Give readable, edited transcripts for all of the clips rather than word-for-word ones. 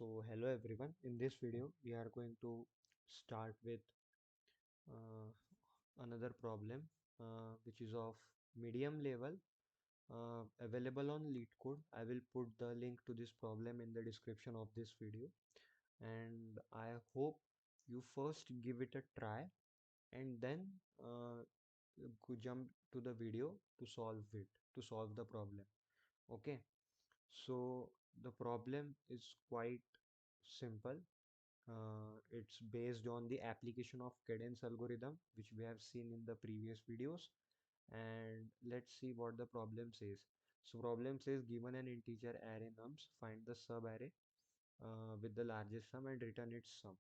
So hello everyone. In this video, we are going to start with uh, another problem which is of medium level available on Leetcode. I will put the link to this problem in the description of this video, and I hope you first give it a try and then jump to the video to solve the problem. Okay, so the problem is quite simple. It's based on the application of Kaden's algorithm, which we have seen in the previous videos. And let's see what the problem says. So problem says given an integer array nums, find the sub-array with the largest sum and return its sum.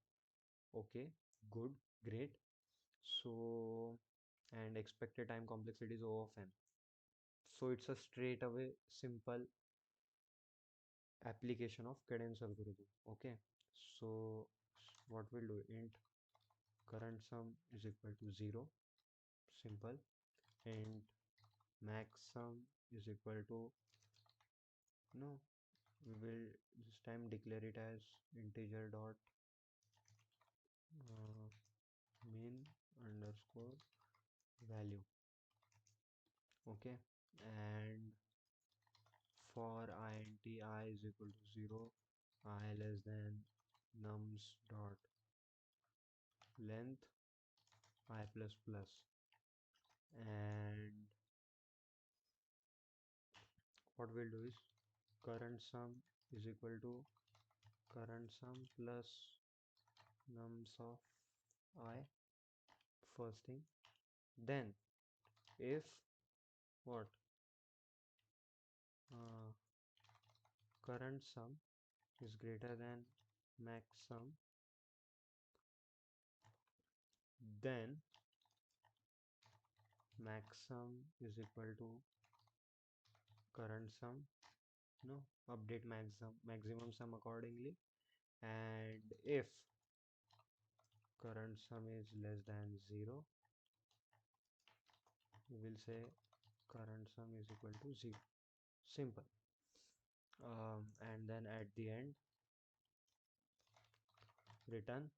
Okay, good, great. So, and expected time complexity is O of n. So it's a straight away simple application of Kadane algorithm. Okay, so what we'll do, int current sum is equal to 0, simple, and max sum is equal to, no, we will this time declare it as integer dot uh, min underscore value. Okay, and for int I is equal to 0, I less than nums dot length I plus plus, and what we'll do is current sum is equal to current sum plus nums of I, first thing. Then if what uh, current sum is greater than max sum, then max sum is equal to current sum, no, update maximum sum accordingly. And if current sum is less than 0, we will say current sum is equal to 0. Simple. And then at the end, return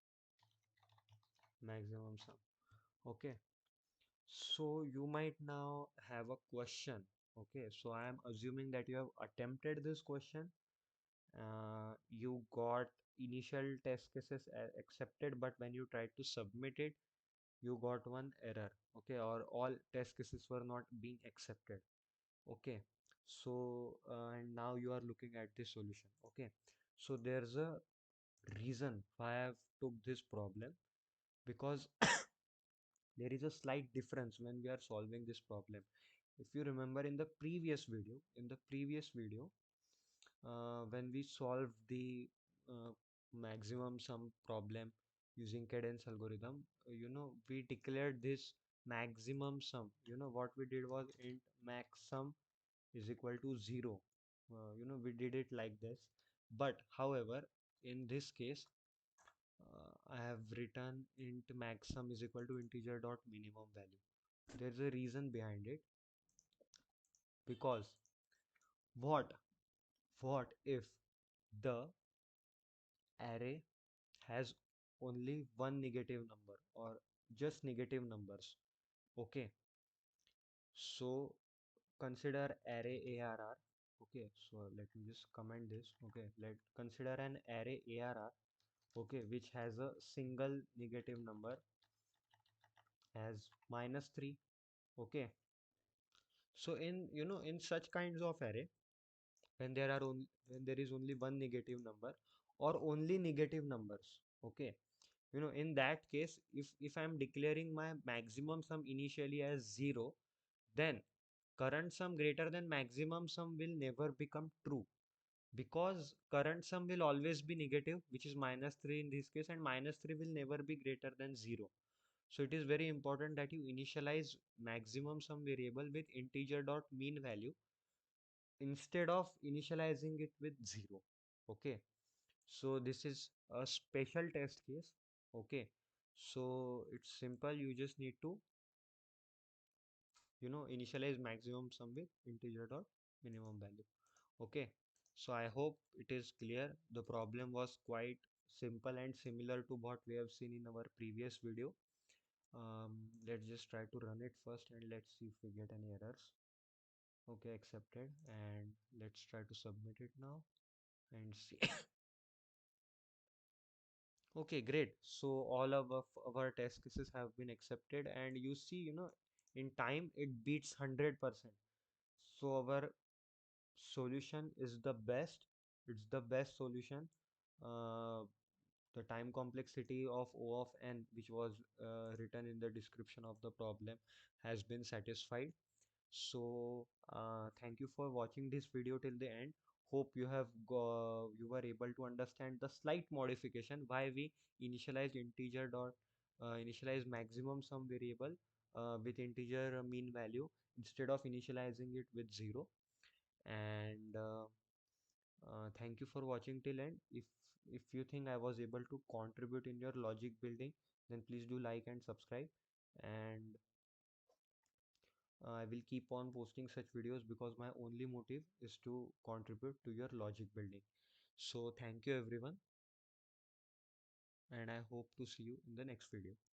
maximum sum. Okay, so you might now have a question. Okay, so I am assuming that you have attempted this question. You got initial test cases accepted, but when you tried to submit it, you got one error. Okay, or all test cases were not being accepted. Okay, so and now you are looking at this solution. Okay, so there's a reason why I've took this problem, because there is a slight difference when we are solving this problem. If you remember in the previous video, when we solved the uh, maximum sum problem using Cadence algorithm, we declared this maximum sum. What we did was int max sum is equal to 0. We did it like this. But however, in this case, I have written int max sum is equal to integer dot minimum value. There's a reason behind it, because what what if the array has only one negative number or just negative numbers? Okay, so consider array arr. Okay, so let me just comment this. Okay, let consider an array arr, okay, which has a single negative number as -3. Okay, so in such kinds of array, when there is only one negative number or only negative numbers, okay, in that case, if I'm declaring my maximum sum initially as 0, then current sum greater than maximum sum will never become true, because current sum will always be negative, which is -3 in this case, and -3 will never be greater than 0. So it is very important that you initialize maximum sum variable with integer dot mean value instead of initializing it with 0. Okay, so this is a special test case. Okay, so it's simple. You just need to initialize maximum sum with integer dot minimum value. Okay, So I hope it is clear. The problem was quite simple and similar to what we have seen in our previous video. Let's just try to run it first and let's see if we get any errors. Okay, accepted. And let's try to submit it now and see. Okay, great. So all of our test cases have been accepted, and you see, in time it beats 100%. So our solution is the best. It's the best solution. Uh, the time complexity of O of n, which was written in the description of the problem, has been satisfied. So thank you for watching this video till the end. Hope you were able to understand the slight modification why we initialize maximum sum variable with integer mean value instead of initializing it with 0. And thank you for watching till end. If you think I was able to contribute in your logic building, then please do like and subscribe. And I will keep on posting such videos because my only motive is to contribute to your logic building. So thank you everyone, and I hope to see you in the next video.